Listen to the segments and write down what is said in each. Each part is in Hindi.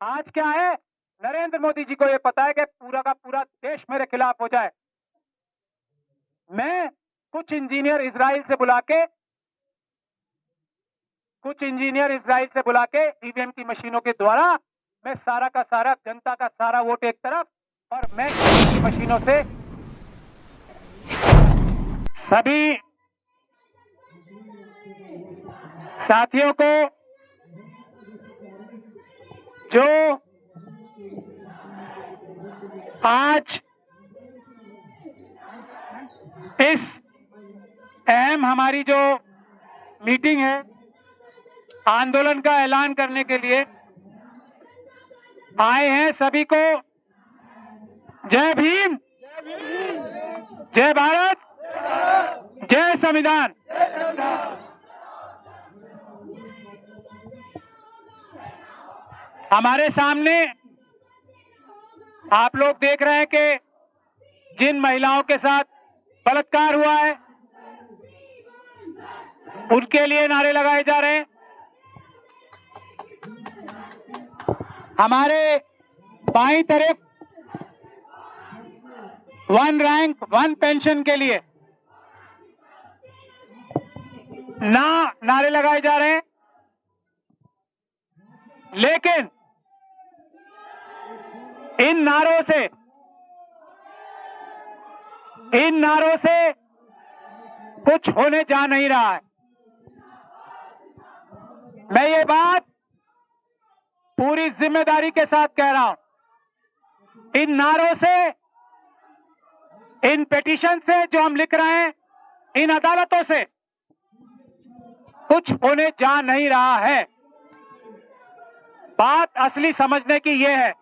आज क्या है, नरेंद्र मोदी जी को यह पता है कि पूरा का पूरा देश मेरे खिलाफ हो जाए। मैं कुछ इंजीनियर इजराइल से बुला के ईवीएम की मशीनों के द्वारा मैं सारा का सारा जनता का सारा वोट एक तरफ और मैं की मशीनों से सभी साथियों को जो आज इस अहम हमारी जो मीटिंग है आंदोलन का ऐलान करने के लिए आए हैं, सभी को जय भीम, जय भारत, जय संविधान। हमारे सामने आप लोग देख रहे हैं कि जिन महिलाओं के साथ बलात्कार हुआ है उनके लिए नारे लगाए जा रहे हैं। हमारे बाईं तरफ वन रैंक वन पेंशन के लिए नारे लगाए जा रहे हैं, लेकिन इन नारों से कुछ होने जा नहीं रहा है। मैं ये बात पूरी जिम्मेदारी के साथ कह रहा हूं, इन नारों से, इन पिटीशन से जो हम लिख रहे हैं, इन अदालतों से कुछ होने जा नहीं रहा है। बात असली समझने की यह है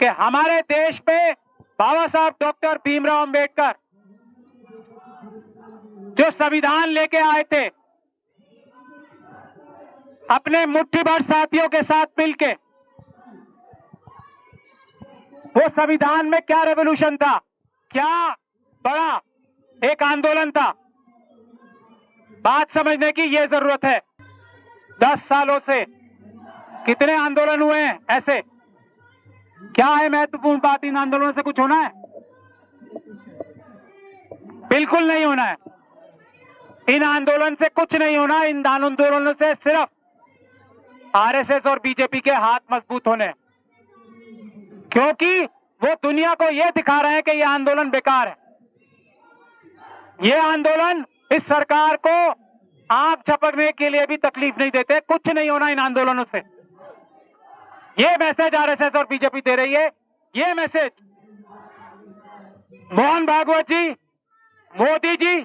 कि हमारे देश में बाबा साहब डॉक्टर भीमराव अंबेडकर जो संविधान लेके आए थे, अपने मुट्ठी भर साथियों के साथ मिलके, वो संविधान में क्या रेवोल्यूशन था, क्या बड़ा एक आंदोलन था। बात समझने की यह जरूरत है। 10 सालों से कितने आंदोलन हुए हैं ऐसे? क्या है महत्वपूर्ण बात? इन आंदोलनों से कुछ होना है? बिल्कुल नहीं होना है। इन आंदोलन से कुछ नहीं होना। इन आंदोलनों से सिर्फ आरएसएस और बीजेपी के हाथ मजबूत होने, क्योंकि वो दुनिया को यह दिखा रहे हैं कि यह आंदोलन बेकार है। यह आंदोलन इस सरकार को आंख झपकने के लिए भी तकलीफ नहीं देते। कुछ नहीं होना इन आंदोलनों से। यह मैसेज आरएसएस और बीजेपी दे रही है। यह मैसेज मोहन भागवत जी, मोदी जी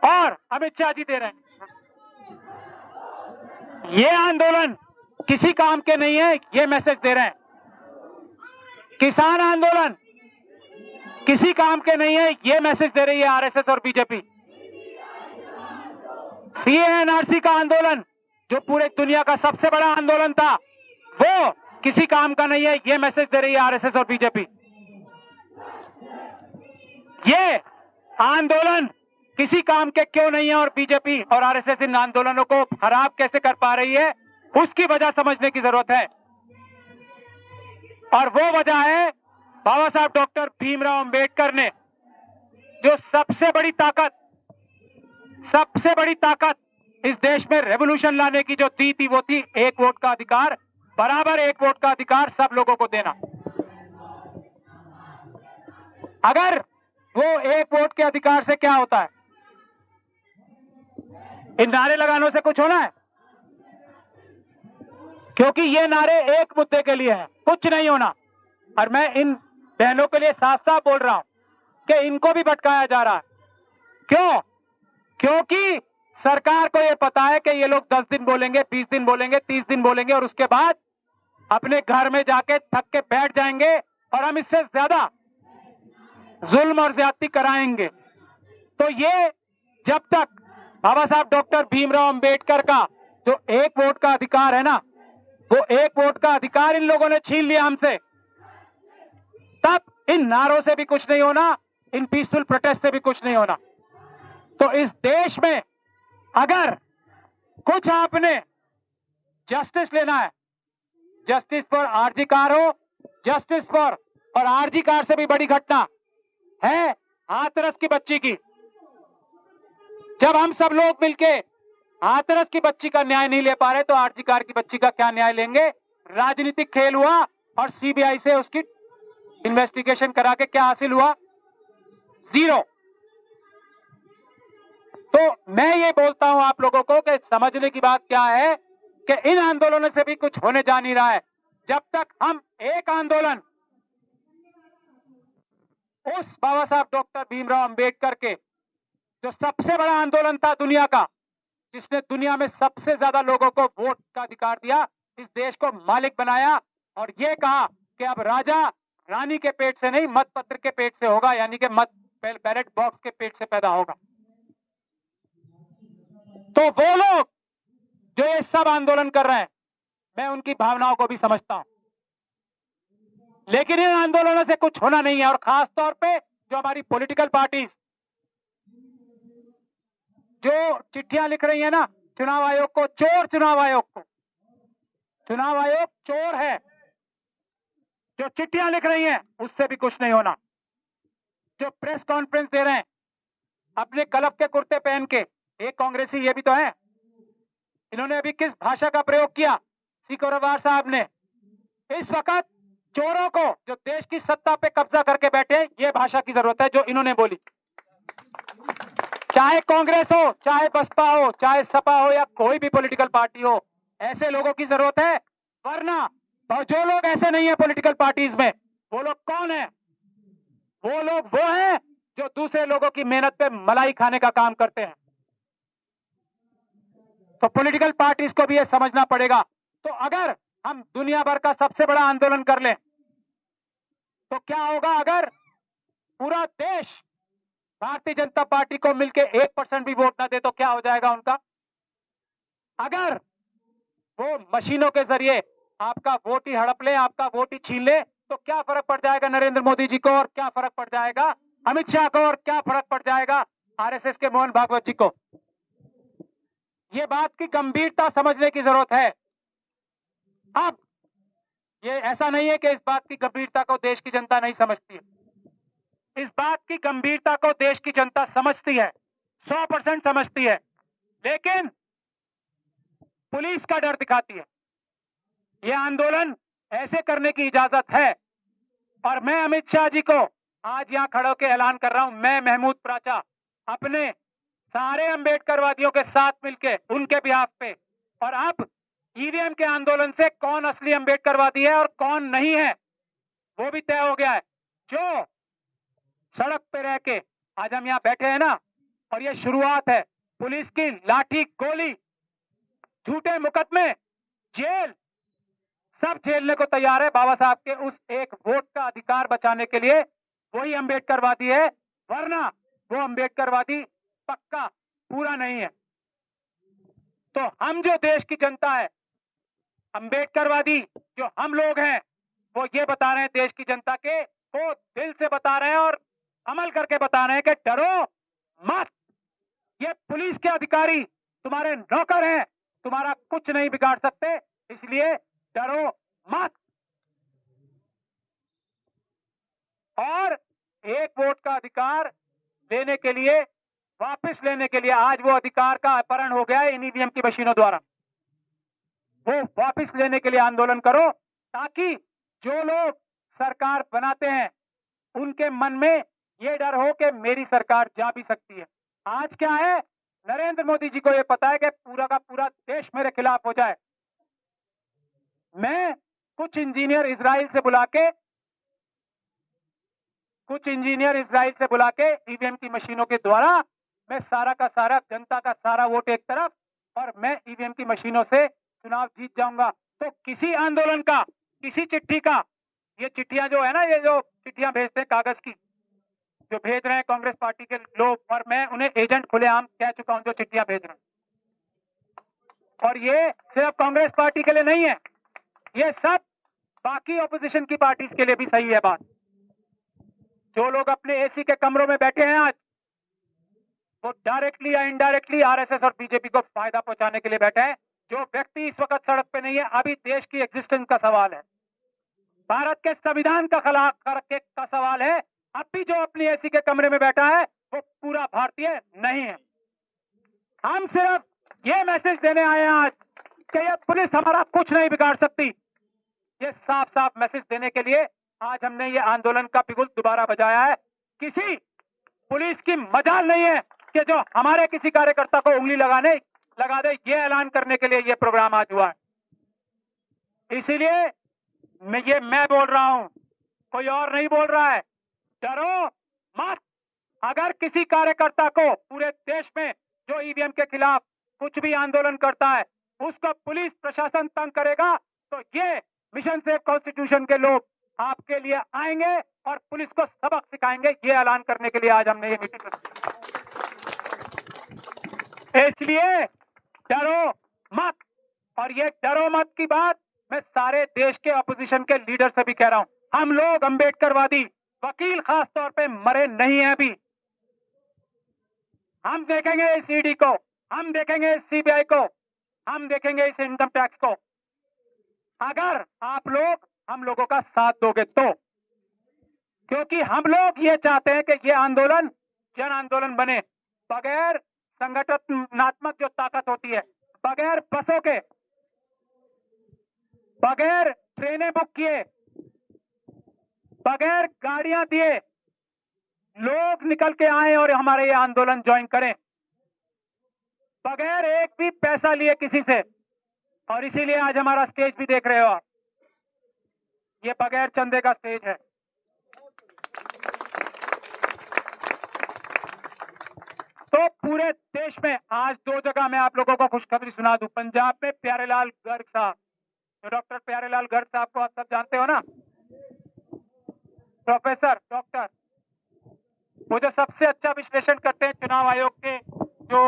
और अमित शाह जी दे रहे हैं। यह आंदोलन किसी काम के नहीं है, यह मैसेज दे रहे हैं। किसान आंदोलन किसी काम के नहीं है, यह मैसेज दे रही है आरएसएस और बीजेपी। सीएनआरसी का आंदोलन जो पूरे दुनिया का सबसे बड़ा आंदोलन था, वो किसी काम का नहीं है, यह मैसेज दे रही है आरएसएस और बीजेपी। ये आंदोलन किसी काम के क्यों नहीं है और बीजेपी और आरएसएस इन आंदोलनों को खराब कैसे कर पा रही है, उसकी वजह समझने की जरूरत है। और वो वजह है बाबा साहब डॉक्टर भीमराव अंबेडकर ने जो सबसे बड़ी ताकत इस देश में रेवोल्यूशन लाने की जो दी थी, वो थी एक वोट का अधिकार, बराबर एक वोट का अधिकार सब लोगों को देना। अगर वो एक वोट के अधिकार से क्या होता है? इन नारे लगानों से कुछ होना है? क्योंकि ये नारे एक मुद्दे के लिए हैं, कुछ नहीं होना। और मैं इन बहनों के लिए साफ साफ बोल रहा हूं कि इनको भी भटकाया जा रहा है। क्यों? क्योंकि सरकार को यह पता है कि ये लोग 10 दिन बोलेंगे, 20 दिन बोलेंगे, 30 दिन बोलेंगे और उसके बाद अपने घर में जाके थक के बैठ जाएंगे और हम इससे ज्यादा जुल्म और ज्यादती कराएंगे। तो ये जब तक बाबा साहब डॉक्टर भीमराव अंबेडकर का जो एक वोट का अधिकार है ना, वो एक वोट का अधिकार इन लोगों ने छीन लिया हमसे, तब इन नारों से भी कुछ नहीं होना, इन पीसफुल प्रोटेस्ट से भी कुछ नहीं होना। तो इस देश में अगर कुछ आपने जस्टिस लेना है, जस्टिस फॉर आरजी कार हो, जस्टिस फॉर, और आरजी कार से भी बड़ी घटना है हाथरस की बच्ची की। जब हम सब लोग मिलके हाथरस की बच्ची का न्याय नहीं ले पा रहे तो आरजी कार की बच्ची का क्या न्याय लेंगे? राजनीतिक खेल हुआ और सीबीआई से उसकी इन्वेस्टिगेशन करा के क्या हासिल हुआ? जीरो। तो मैं ये बोलता हूं आप लोगों को कि समझने की बात क्या है कि इन आंदोलनों से भी कुछ होने जा नहीं रहा है। जब तक हम एक आंदोलन उस बाबा साहब डॉक्टर भीमराव अंबेडकर के, जो सबसे बड़ा आंदोलन था दुनिया का, जिसने दुनिया में सबसे ज्यादा लोगों को वोट का अधिकार दिया, इस देश को मालिक बनाया और ये कहा कि अब राजा रानी के पेट से नहीं, मतपत्र के पेट से होगा, यानी कि मत बैलेट बॉक्स के पेट से पैदा होगा। तो वो लोग जो ये सब आंदोलन कर रहे हैं, मैं उनकी भावनाओं को भी समझता हूं, लेकिन इन आंदोलनों से कुछ होना नहीं है। और खास तौर पे जो हमारी पॉलिटिकल पार्टीज जो चिट्ठियां लिख रही है ना चुनाव आयोग को, चोर चुनाव आयोग को, चुनाव आयोग चोर है, जो चिट्ठियां लिख रही हैं उससे भी कुछ नहीं होना। जो प्रेस कॉन्फ्रेंस दे रहे हैं अपने क्लब के कुर्ते पहन के, एक कांग्रेसी ये भी तो है, इन्होंने अभी किस भाषा का प्रयोग किया? सिकोरवार साहब ने इस वक्त चोरों को जो देश की सत्ता पे कब्जा करके बैठे, ये भाषा की जरूरत है जो इन्होंने बोली। चाहे कांग्रेस हो, चाहे बसपा हो, चाहे सपा हो या कोई भी पॉलिटिकल पार्टी हो, ऐसे लोगों की जरूरत है। वरना जो लोग ऐसे नहीं है पॉलिटिकल पार्टीज में, वो लोग कौन है? वो लोग वो हैं जो दूसरे लोगों की मेहनत पे मलाई खाने का काम करते हैं। तो पॉलिटिकल पार्टीज को भी ये समझना पड़ेगा। तो अगर हम दुनिया भर का सबसे बड़ा आंदोलन कर लें तो क्या होगा? अगर पूरा देश भारतीय जनता पार्टी को मिलके 1% भी वोट ना दे तो क्या हो जाएगा उनका? अगर वो मशीनों के जरिए आपका वोट ही हड़प ले, आपका वोट ही छीन ले, तो क्या फर्क पड़ जाएगा नरेंद्र मोदी जी को, और क्या फर्क पड़ जाएगा अमित शाह को, और क्या फर्क पड़ जाएगा आरएसएस के मोहन भागवत जी को? ये बात की गंभीरता समझने की जरूरत है। अब ये ऐसा नहीं है कि इस बात की गंभीरता को देश की जनता नहीं समझती है। इस बात की गंभीरता को देश की जनता समझती है, 100% समझती है, लेकिन पुलिस का डर दिखाती है। यह आंदोलन ऐसे करने की इजाजत है। और मैं अमित शाह जी को आज यहां खड़े होकर ऐलान कर रहा हूं, मैं महमूद प्राचा अपने सारे अंबेडकरवादियों के साथ मिलकर उनके बिहाफ पे, और अब ईवीएम के आंदोलन से कौन असली अंबेडकरवादी है और कौन नहीं है वो भी तय हो गया है। जो सड़क पे रह के आज हम यहाँ बैठे हैं ना, और ये शुरुआत है, पुलिस की लाठी, गोली, झूठे मुकदमे, जेल, सब झेलने को तैयार है बाबा साहब के उस एक वोट का अधिकार बचाने के लिए। वही अंबेडकरवादी है, वरना वो अंबेडकरवादी पक्का पूरा नहीं है। तो हम जो देश की जनता है, अंबेडकरवादी जो हम लोग हैं, वो ये बता रहे हैं देश की जनता के, वो दिल से बता रहे हैं और अमल करके बता रहे हैं कि डरो मत, ये पुलिस के अधिकारी तुम्हारे नौकर हैं, तुम्हारा कुछ नहीं बिगाड़ सकते, इसलिए डरो मत। और एक वोट का अधिकार लेने के लिए, वापस लेने के लिए, आज वो अधिकार का अपहरण हो गया है इन ईवीएम की मशीनों द्वारा, वो वापस लेने के लिए आंदोलन करो, ताकि जो लोग सरकार बनाते हैं उनके मन में ये डर हो कि मेरी सरकार जा भी सकती है। आज क्या है, नरेंद्र मोदी जी को ये पता है कि पूरा का पूरा देश मेरे खिलाफ हो जाए। मैं कुछ इंजीनियर इजराइल से बुला के ईवीएम की मशीनों के द्वारा मैं सारा का सारा जनता का सारा वोट एक तरफ, और मैं ईवीएम की मशीनों से चुनाव जीत जाऊंगा। तो किसी आंदोलन का, किसी चिट्ठी का, ये चिट्ठियां जो है ना, ये जो चिट्ठियां भेजते हैं कागज की, जो भेज रहे हैं कांग्रेस पार्टी के लोग, और मैं उन्हें एजेंट खुलेआम कह चुका हूं जो चिट्ठियां भेज रहे हैं, और ये सिर्फ कांग्रेस पार्टी के लिए नहीं है, ये सब बाकी ऑपोजिशन की पार्टीज के लिए भी सही है बात। जो लोग अपने एसी के कमरों में बैठे हैं आज, वो डायरेक्टली या इनडायरेक्टली आरएसएस और बीजेपी को फायदा पहुंचाने के लिए बैठे हैं। जो व्यक्ति इस वक्त सड़क पे नहीं है, अभी देश की एग्जिस्टेंस का सवाल है, भारत के संविधान का खिलाफ का सवाल है। अब भी जो अपनी एसी के कमरे में बैठा है वो पूरा भारतीय नहीं है। हम सिर्फ ये मैसेज देने आए हैं आज कि ये पुलिस हमारा कुछ नहीं बिगाड़ सकती। ये साफ साफ मैसेज देने के लिए आज हमने ये आंदोलन का बिगुल दोबारा बजाया है। किसी पुलिस की मजाल नहीं है कि जो हमारे किसी कार्यकर्ता को उंगली लगा दे। ये ऐलान करने के लिए ये प्रोग्राम आज हुआ है। इसीलिए मैं बोल रहा हूं, कोई और नहीं बोल रहा है। डरो मत। अगर किसी कार्यकर्ता को पूरे देश में जो ईवीएम के खिलाफ कुछ भी आंदोलन करता है उसको पुलिस प्रशासन तंग करेगा, तो ये मिशन सेव कॉन्स्टिट्यूशन के लोग आपके लिए आएंगे और पुलिस को सबक सिखाएंगे। ये ऐलान करने के लिए आज हमने ये मीटिंग रखी। इसलिए डरो मत। और ये डरो मत की बात मैं सारे देश के अपोजिशन के लीडर से भी कह रहा हूं। हम लोग अंबेडकरवादी वकील खास तौर पे मरे नहीं है अभी। हम देखेंगे इस ईडी को, हम देखेंगे इस सीबीआई को, हम देखेंगे इस इनकम टैक्स को। अगर आप लोग हम लोगों का साथ दोगे तो, क्योंकि हम लोग ये चाहते हैं कि ये आंदोलन जन आंदोलन बने, बगैर संगठनात्मक जो ताकत होती है, बगैर बसों के, बगैर ट्रेनें बुक किए, बगैर गाड़ियां दिए लोग निकल के आए और हमारे ये आंदोलन ज्वाइन करें, बगैर एक भी पैसा लिए किसी से। और इसीलिए आज हमारा स्टेज भी देख रहे हो आप, ये बगैर चंदे का स्टेज है। तो पूरे देश में आज 2 जगह मैं आप लोगों को खुशखबरी सुना दूं। पंजाब में प्यारेलाल गर्ग साहब, तो डॉक्टर प्यारेलाल गर्ग साहब को आप सब जानते हो ना, प्रोफेसर डॉक्टर, वो जो सबसे अच्छा विश्लेषण करते हैं चुनाव आयोग के जो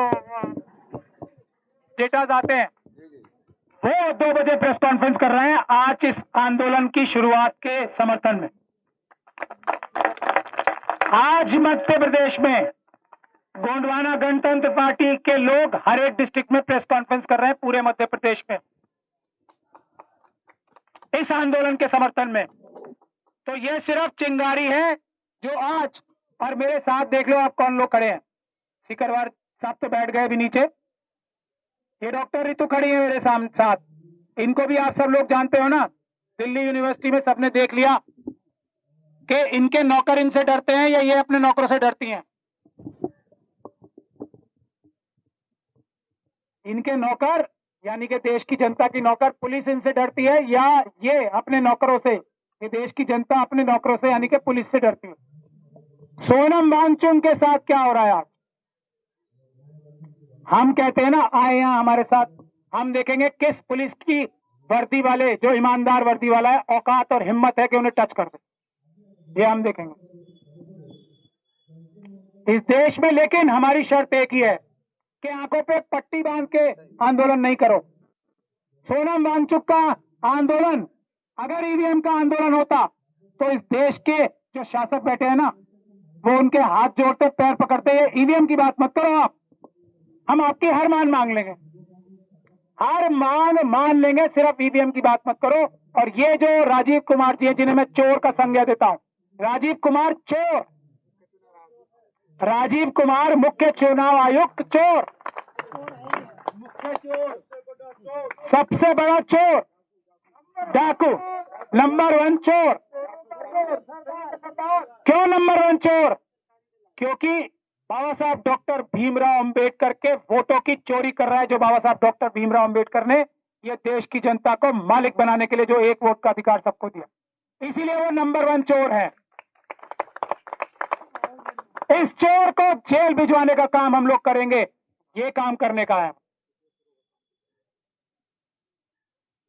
डेटाज आते हैं, वो 2 बजे प्रेस कॉन्फ्रेंस कर रहे हैं आज इस आंदोलन की शुरुआत के समर्थन में। आज मध्य प्रदेश में गोंडवाना गणतंत्र पार्टी के लोग हर एक डिस्ट्रिक्ट में प्रेस कॉन्फ्रेंस कर रहे हैं पूरे मध्य प्रदेश में इस आंदोलन के समर्थन में। तो ये सिर्फ चिंगारी है जो आज, और मेरे साथ देख लो आप कौन लोग खड़े हैं। सिकरवार साहब तो बैठ गए अभी नीचे, ये डॉक्टर रितु खड़ी है मेरे साथ, इनको भी आप सब लोग जानते हो ना। दिल्ली यूनिवर्सिटी में सबने देख लिया कि इनके नौकर इनसे डरते हैं या ये अपने नौकरों से डरती हैं। इनके नौकर यानी कि देश की जनता की नौकर, पुलिस इनसे डरती है या ये अपने नौकरों से, ये देश की जनता अपने नौकरों से यानी कि पुलिस से डरती है। सोनम वांगचुक के साथ क्या हो रहा है आज? हम कहते हैं ना आए यहां हमारे साथ, हम देखेंगे किस पुलिस की वर्दी वाले, जो ईमानदार वर्दी वाला है, औकात और हिम्मत है कि उन्हें टच कर दे, ये हम देखेंगे इस देश में। लेकिन हमारी शर्त एक ही है कि आंखों पे पट्टी बांध के आंदोलन नहीं करो। सोनम वांगचुक का आंदोलन अगर ईवीएम का आंदोलन होता तो इस देश के जो शासक बैठे हैं ना, वो उनके हाथ जोड़ते पैर पकड़ते, ये ईवीएम की बात मत करो आप, हम आपकी हर मान मांग लेंगे, हर मांग मान लेंगे, सिर्फ ईवीएम की बात मत करो। और ये जो राजीव कुमार जी हैं, जिन्हें मैं चोर का संज्ञा देता हूं, राजीव कुमार चोर, राजीव कुमार मुख्य चुनाव आयुक्त चोर, सबसे बड़ा चोर, डाकू, नंबर 1 चोर। क्यों नंबर 1 चोर? क्योंकि बाबा साहब डॉक्टर भीमराव अंबेडकर के वोटों की चोरी कर रहा है। जो बाबा साहब डॉक्टर भीमराव अंबेडकर ने ये देश की जनता को मालिक बनाने के लिए जो 1 वोट का अधिकार सबको दिया, इसीलिए वो नंबर 1 चोर है। इस चोर को जेल भिजवाने का काम हम लोग करेंगे, ये काम करने का है।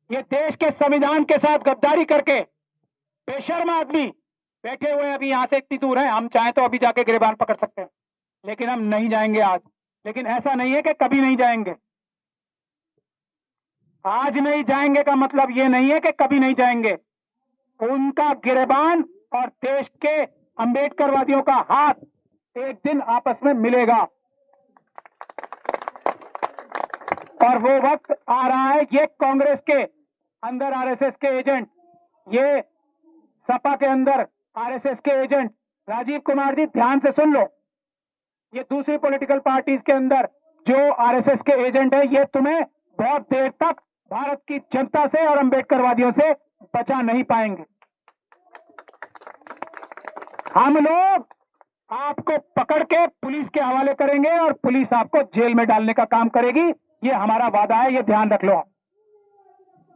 ये देश के संविधान के साथ गद्दारी करके बेशर्म आदमी बैठे हुए हैं अभी यहां से इतनी दूर है, हम चाहें तो अभी जाके गिरबान पकड़ सकते हैं, लेकिन हम नहीं जाएंगे आज। लेकिन ऐसा नहीं है कि कभी नहीं जाएंगे। आज नहीं जाएंगे का मतलब ये नहीं है कि कभी नहीं जाएंगे। उनका गिरबान और देश के अंबेडकरवादियों का हाथ एक दिन आपस में मिलेगा। और वो वक्त आ रहा है, ये कांग्रेस के अंदर आरएसएस के एजेंट, ये सपा के अंदर आरएसएस के एजेंट, राजीव कुमार जी ध्यान से सुन लो, ये दूसरी पॉलिटिकल पार्टीज के अंदर जो आरएसएस के एजेंट है, ये तुम्हें बहुत देर तक भारत की जनता से और अंबेडकरवादियों से बचा नहीं पाएंगे। हम लोग आपको पकड़ के पुलिस के हवाले करेंगे और पुलिस आपको जेल में डालने का काम करेगी, ये हमारा वादा है, ये ध्यान रख लो आप।